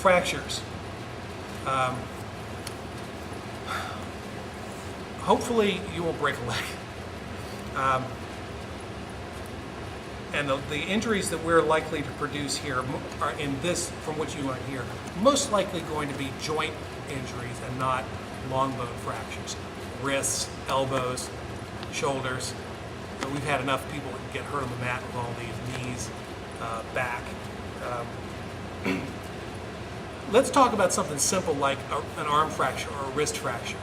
fractures. Hopefully you won't break a leg. And the injuries that we're likely to produce here are in this, from what you want to hear, most likely going to be joint injuries and not long bone fractures. Wrists, elbows, shoulders. But we've had enough people get hurt on the mat with all these knees, back. Let's talk about something simple like an arm fracture or a wrist fracture.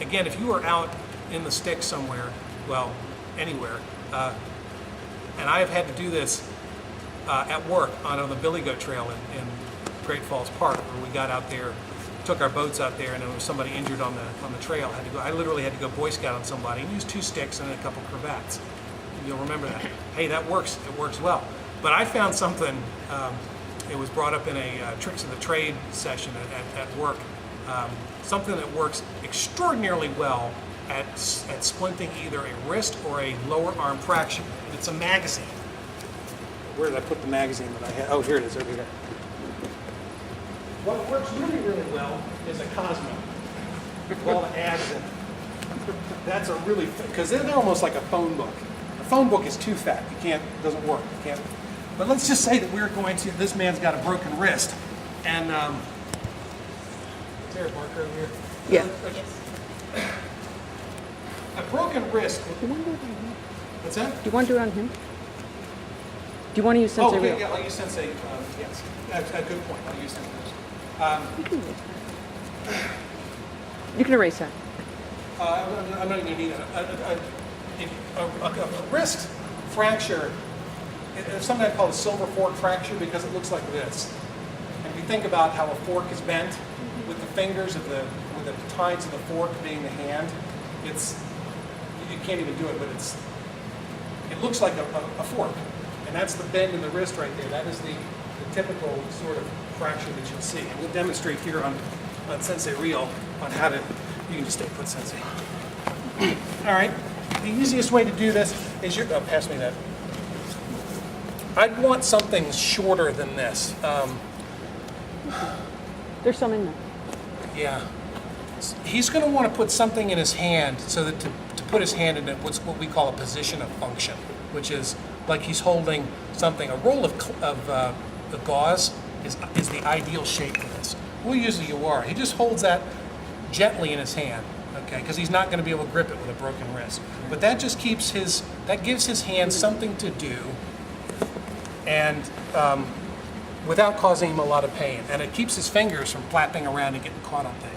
Again, if you are out in the sticks somewhere, well, anywhere, and I have had to do this at work on the Billy Goat Trail in Great Falls Park, where we got out there, took our boats out there, and there was somebody injured on the trail. I literally had to go Boy Scout on somebody and use 2 sticks and a couple cravats. You'll remember that. Hey, that works. It works well. But I found something. It was brought up in a tricks of the trade session at work. Something that works extraordinarily well at splinting either a wrist or a lower arm fracture. And it's a magazine. Where did I put the magazine that I had? Oh, here it is, over here. What works really, really well is a Cosmo with all the ads in it. That's a really, because they're almost like a phone book. A phone book is too fat. Doesn't work. You can't. But let's just say that we're going to, this man's got a broken wrist. And, is there a marker over here? Yeah. A broken wrist. Do you want to do it on him? What's that? Do you want to do it on him? Do you want to use Sensei Oh, okay, Reel? yeah, I'll use Sensei, yes. That's a good point. I'll use Sensei. You can erase that. You can erase that. I'm not even going to need a wrist fracture. It's something I call a silver fork fracture because it looks like this. And if you think about how a fork is bent with the fingers with the tines of the fork being the hand, you can't even do it, but it looks like a fork. And that's the bend in the wrist right there. That is the typical sort of fracture that you'll see. And we'll demonstrate here on Sensei Reel on how to, you can just stay put, Sensei. All right, the easiest way to do this is pass me that. I'd want something shorter than this. There's some in there. Yeah. He's going to want to put something in his hand so that to put his hand in what we call a position of function, which is like he's holding something. A roll of gauze is the ideal shape for this. We'll use a Uwara. He just holds that gently in his hand, okay, because he's not going to be able to grip it with a broken wrist. But that just gives his hand something to do, and without causing him a lot of pain. And it keeps his fingers from flapping around and getting caught on things.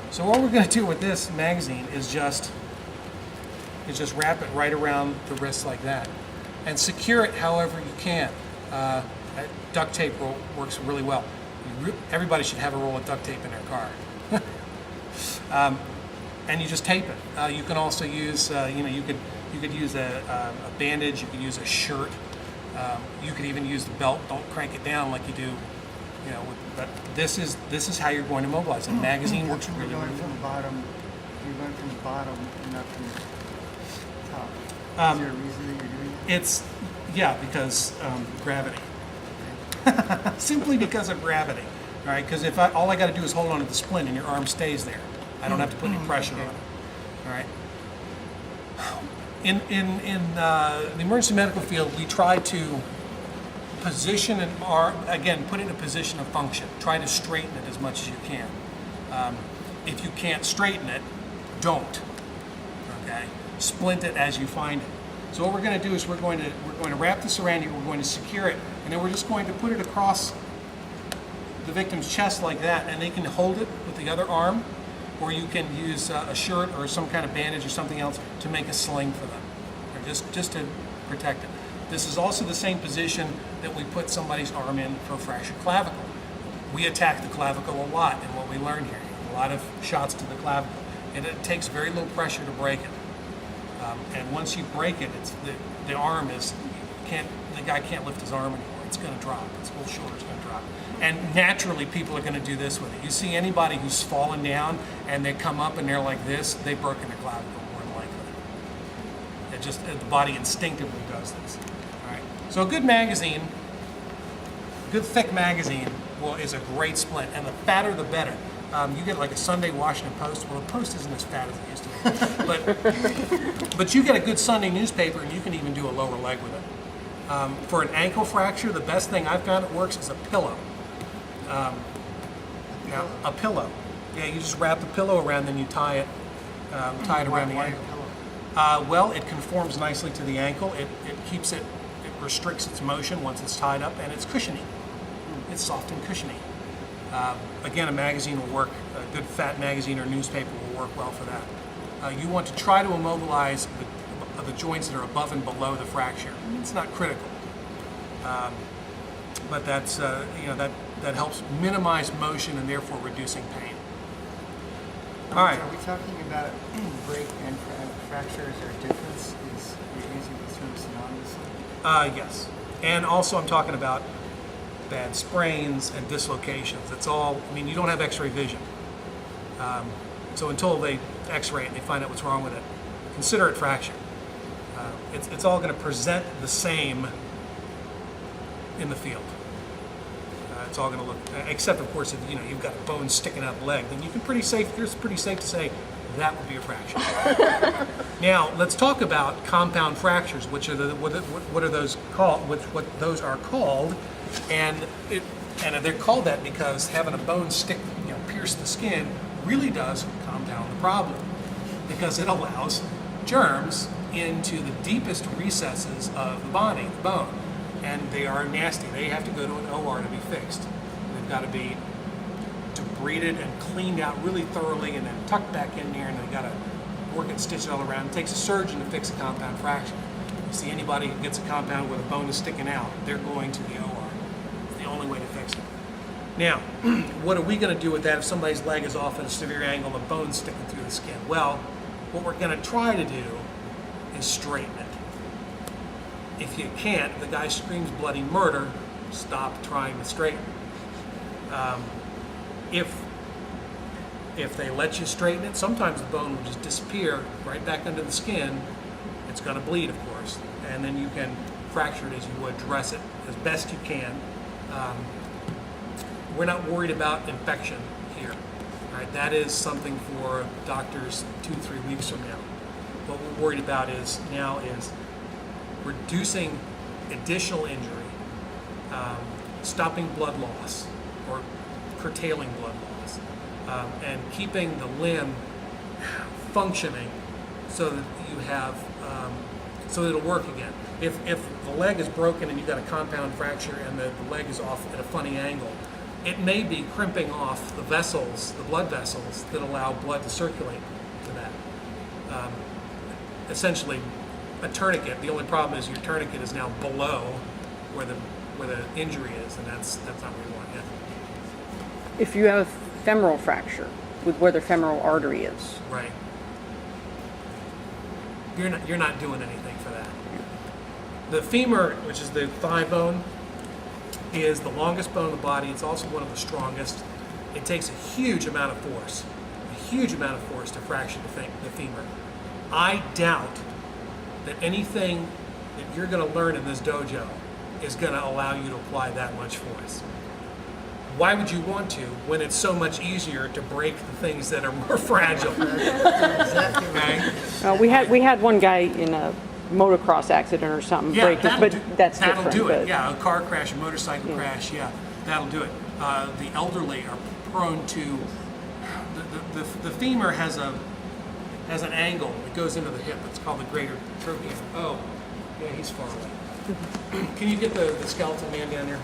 So what we're going to do with this magazine is just wrap it right around the wrist like that, and secure it however you can. Duct tape works really well. Everybody should have a roll of duct tape in their car. And you just tape it. You can also use, you could use a bandage. You could use a shirt. You could even use the belt. Don't crank it down like you do, but this is how you're going to mobilize it. The magazine works really well. From the bottom, you're going from the bottom and not from the top. Is there a reason that you're doing that? Because gravity. Simply because of gravity. All right, because if all I got to do is hold on to the splint and your arm stays there. I don't have to put any pressure on it. All right. In the emergency medical field, we try to position an arm, again, put it in a position of function. Try to straighten it as much as you can. If you can't straighten it, don't. Okay. Splint it as you find it. So what we're going to do is we're going to wrap this around here. We're going to secure it, and then we're just going to put it across the victim's chest like that, and they can hold it with the other arm, or you can use a shirt or some kind of bandage or something else to make a sling for them, or just to protect it. This is also the same position that we put somebody's arm in for a fractured clavicle. We attack the clavicle a lot in what we learn here. A lot of shots to the clavicle, and it takes very low pressure to break it. And once you break it, the arm the guy can't lift his arm anymore. It's going to drop. His whole shoulder's going to drop. And naturally, people are going to do this with it. You see anybody who's fallen down and they come up and they're like this, they've broken their clavicle more than likely. The body instinctively does this. All right. So a good magazine, good thick magazine, is a great splint, and the fatter the better. You get like a Sunday Washington Post. Well, the Post isn't as fat as it used to be, but you get a good Sunday newspaper, and you can even do a lower leg with it. For an ankle fracture, the best thing I've found that works is a pillow. Now, a pillow. Yeah, you just wrap the pillow around, then you tie it around the Why ankle. a pillow? Well, it conforms nicely to the ankle. It keeps it, it restricts its motion once it's tied up, and it's cushiony. It's soft and cushiony. Again, a magazine will work. A good fat magazine or newspaper will work well for that. You want to try to immobilize the joints that are above and below the fracture. It's not critical, but that's that helps minimize motion and therefore reducing pain. All right. Are we talking about break and fracture? Is there a difference? Is you're using the term synonymously? Yes, and also I'm talking about bad sprains and dislocations. It's all. I mean, you don't have X-ray vision, so until they X-ray it and they find out what's wrong with it, consider it fracture. It's all going to present the same in the field. It's all going to look, except of course if you've got a bone sticking out the leg, then you can pretty safe to say that would be a fracture. Now let's talk about compound fractures, which are what are those called? What those are called, and they're called that because having a bone stick, pierce the skin really does compound the problem, because it allows germs into the deepest recesses of the body, the bone. And they are nasty. They have to go to an OR to be fixed. They've got to be debrided and cleaned out really thoroughly and then tucked back in there, and they've got to work it, stitch it all around. It takes a surgeon to fix a compound fracture. You see anybody who gets a compound where the bone is sticking out, they're going to the OR. It's the only way to fix it. Now, what are we going to do with that if somebody's leg is off at a severe angle and the bone's sticking through the skin? Well, what we're going to try to do is straighten it. If you can't, the guy screams bloody murder, stop trying to straighten. If they let you straighten it, sometimes the bone will just disappear right back under the skin. It's going to bleed, of course, and then you can fracture it as you would, dress it as best you can. We're not worried about infection here. All right, that is something for doctors 2-3 weeks from now. What we're worried about is reducing additional injury, stopping blood loss or curtailing blood loss, and keeping the limb functioning so that you have, so that it'll work again. If the leg is broken and you've got a compound fracture and the leg is off at a funny angle, it may be crimping off the vessels, the blood vessels that allow blood to circulate to that. Essentially, a tourniquet. The only problem is your tourniquet is now below where the injury is, and that's not what we want yet. If you have a femoral fracture with where the femoral artery is. Right. You're not doing anything for that. The femur, which is the thigh bone, is the longest bone in the body. It's also one of the strongest. It takes a huge amount of force to fracture the femur. I doubt that anything that you're going to learn in this dojo is going to allow you to apply that much force. Why would you want to when it's so much easier to break the things that are more fragile? Exactly right. Okay? We had one guy in a motocross accident or something break it, but that's that'll different. do it. But Yeah, a car crash, a motorcycle crash. Yeah, that'll do it. The elderly are prone to the femur has an angle that goes into the hip. It's called the greater trochanter. Oh, yeah, he's far away. Can you get the skeletal man down here?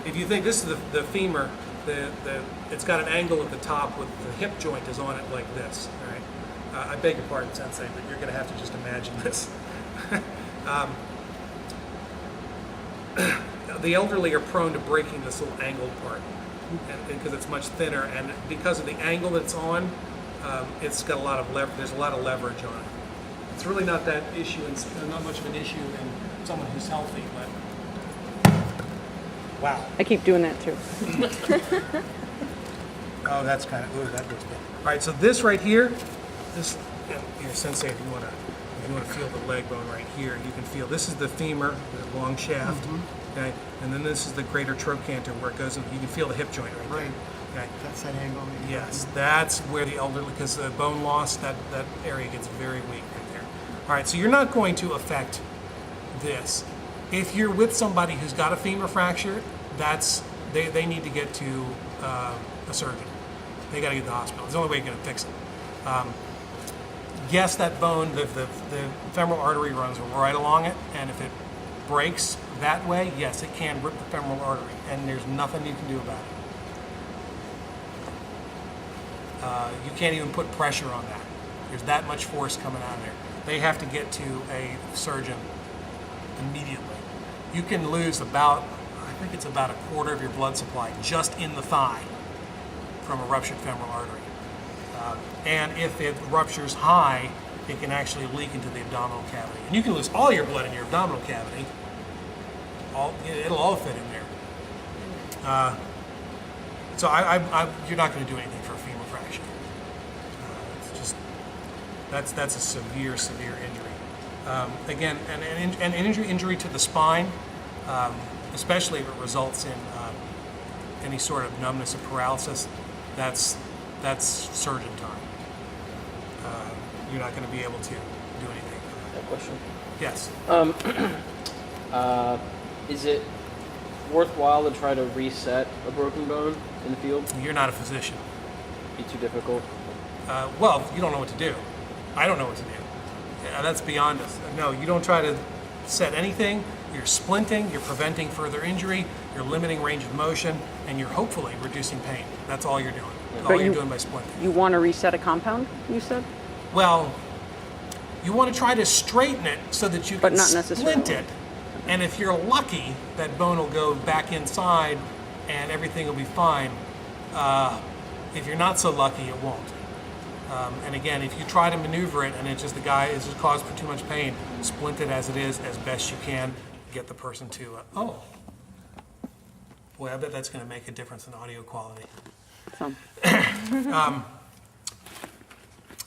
If you think this is the femur, it's got an angle at the top with the hip joint is on it like this. All right. I beg your pardon, Sensei, but you're going to have to just imagine this. The elderly are prone to breaking this little angled part because it's much thinner, and because of the angle it's on, it's got a lot of there's a lot of leverage on it. It's really not that issue, and not much of an issue in someone who's healthy, but wow. I keep doing that too. Oh, that's kind of, that goes bad. All right, so this right here, this, here, Sensei, if you want to feel the leg bone right here, you can feel, this is the femur, the long shaft, Okay, and then this is the greater trochanter where it goes. You can feel the hip joint right there. Right. Okay. That's that angle. that you're Yes, talking that's where the elderly, because the bone loss, that area gets very weak right there. All right, so you're not going to affect this. If you're with somebody who's got a femur fracture, they need to get to a surgeon. They got to get to the hospital. It's the only way you're going to fix it. Yes, that bone, the femoral artery runs right along it, and if it breaks that way, yes, it can rip the femoral artery, and there's nothing you can do about it. You can't even put pressure on that. There's that much force coming out of there. They have to get to a surgeon immediately. You can lose I think it's about a quarter of your blood supply just in the thigh from a ruptured femoral artery. And if it ruptures high, it can actually leak into the abdominal cavity. And you can lose all your blood in your abdominal cavity. It'll all fit in there. So you're not going to do anything for a femur fracture. It's just that's a severe injury. Again, an injury to the spine, especially if it results in any sort of numbness or paralysis, that's surgeon time. You're not going to be able to do anything. That question. Yes. Is it worthwhile to try to reset a broken bone in the field? You're not a physician. Be too difficult? Well, you don't know what to do. I don't know what to do. That's beyond us. No, you don't try to set anything. You're splinting, you're preventing further injury, you're limiting range of motion, and you're hopefully reducing pain. That's all you're doing. That's all you're doing by splinting. You want to reset a compound, you said? Well, you want to try to straighten it so that you But can not splint necessarily. it. And if you're lucky, that bone will go back inside and everything will be fine. If you're not so lucky, it won't. And again, if you try to maneuver it and it's just caused for too much pain, splint it as it is as best you can. Get the person to, boy, I bet that's going to make a difference in audio quality. Some.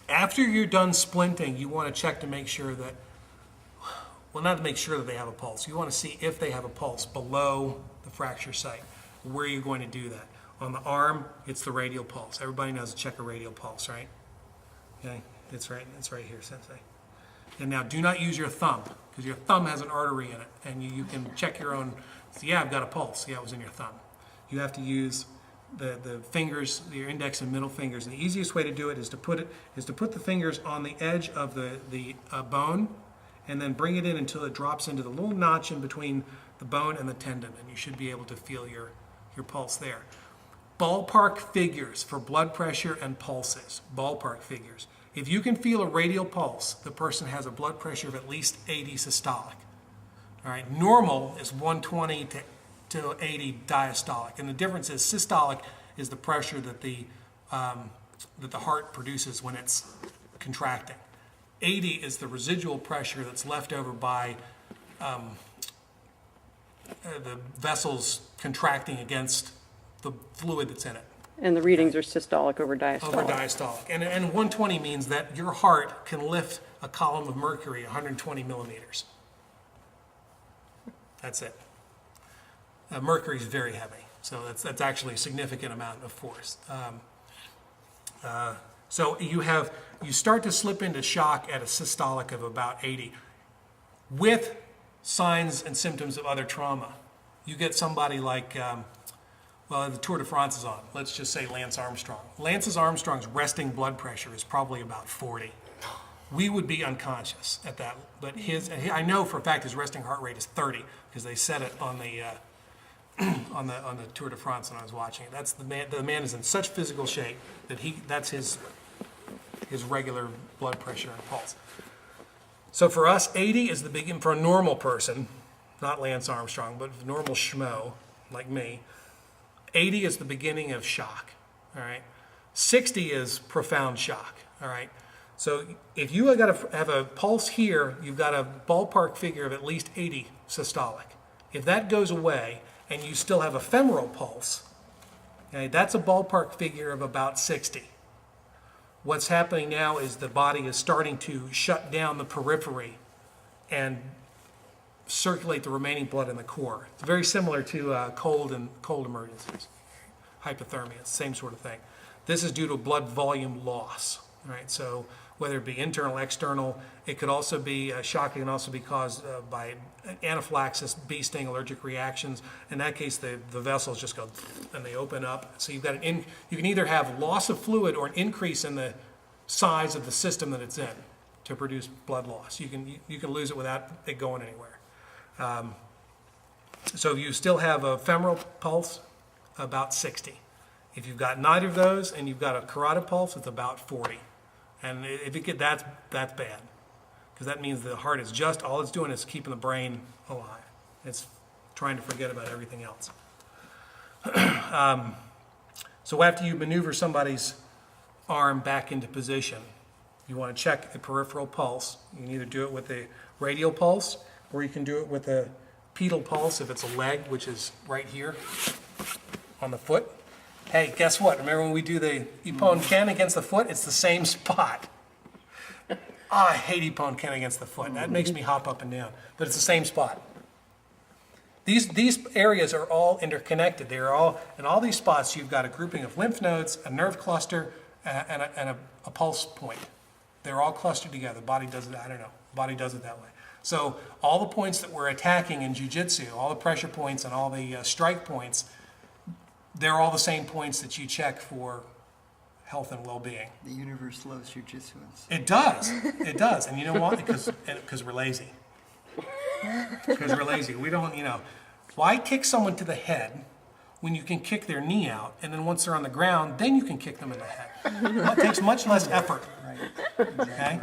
After you're done splinting, you want to check to make sure that, well, not to make sure that they have a pulse. You want to see if they have a pulse below the fracture site. Where are you going to do that? On the arm, it's the radial pulse. Everybody knows to check a radial pulse, right? Okay, it's right here, Sensei. And now do not use your thumb, because your thumb has an artery in it, and you can check your own. So yeah, I've got a pulse. Yeah, it was in your thumb. You have to use the fingers, your index and middle fingers. And the easiest way to do it is to put the fingers on the edge of the bone, and then bring it in until it drops into the little notch in between the bone and the tendon, and you should be able to feel your pulse there. Ballpark figures for blood pressure and pulses. Ballpark figures. If you can feel a radial pulse, the person has a blood pressure of at least 80 systolic. All right, normal is 120 to 80 diastolic, and the difference is systolic is the pressure that the heart produces when it's contracting. 80 is the residual pressure that's left over by the vessels contracting against the fluid that's in it. And the readings are systolic over diastolic. Over diastolic. And 120 means that your heart can lift a column of mercury 120 millimeters. That's it. Mercury is very heavy, so that's actually a significant amount of force. So you start to slip into shock at a systolic of about 80 with signs and symptoms of other trauma. You get somebody like, the Tour de France is on. Let's just say Lance Armstrong. Lance Armstrong's resting blood pressure is probably about 40. We would be unconscious at that, but I know for a fact his resting heart rate is 30 because they said it on the on the Tour de France when I was watching it. That's the man. The man is in such physical shape that that's his regular blood pressure and pulse. So for us, 80 is the beginning for a normal person, not Lance Armstrong, but a normal schmo like me. 80 is the beginning of shock. All right. 60 is profound shock. All right. So if you have a pulse here, you've got a ballpark figure of at least 80 systolic. If that goes away and you still have a femoral pulse, okay, that's a ballpark figure of about 60. What's happening now is the body is starting to shut down the periphery and circulate the remaining blood in the core. It's very similar to cold emergencies, hypothermia, same sort of thing. This is due to blood volume loss, right? So whether it be internal, external, it could also be shock. It can also be caused by anaphylaxis, bee sting, allergic reactions. In that case, the vessels just go and they open up. So you've got you can either have loss of fluid or an increase in the size of the system that it's in to produce blood loss. You can lose it without it going anywhere. So you still have a femoral pulse, about 60. If you've got neither of those and you've got a carotid pulse, it's about 40. And if you get that's bad, because that means the heart is just, all it's doing is keeping the brain alive. It's trying to forget about everything else. So after you maneuver somebody's arm back into position, you want to check the peripheral pulse. You can either do it with a radial pulse, or you can do it with a pedal pulse if it's a leg, which is right here on the foot. Hey, guess what? Remember when we do the Ippon Ken against the foot? It's the same spot. I hate Ippon Ken against the foot. That makes me hop up and down. But it's the same spot. These areas are all interconnected. They are all, in all these spots, you've got a grouping of lymph nodes, a nerve cluster, and a pulse point. They're all clustered together. The body does it, I don't know. The body does it that way. So all the points that we're attacking in Ju-Jitsu, all the pressure points and all the strike points, they're all the same points that you check for health and well-being. The universe loves Ju-Jitsuans. It does. It does. And you know what? Because we're lazy. Because we're lazy. We don't, why kick someone to the head when you can kick their knee out, and then once they're on the ground, then you can kick them in the head? Well, it takes much less effort. Right. Exactly. Okay?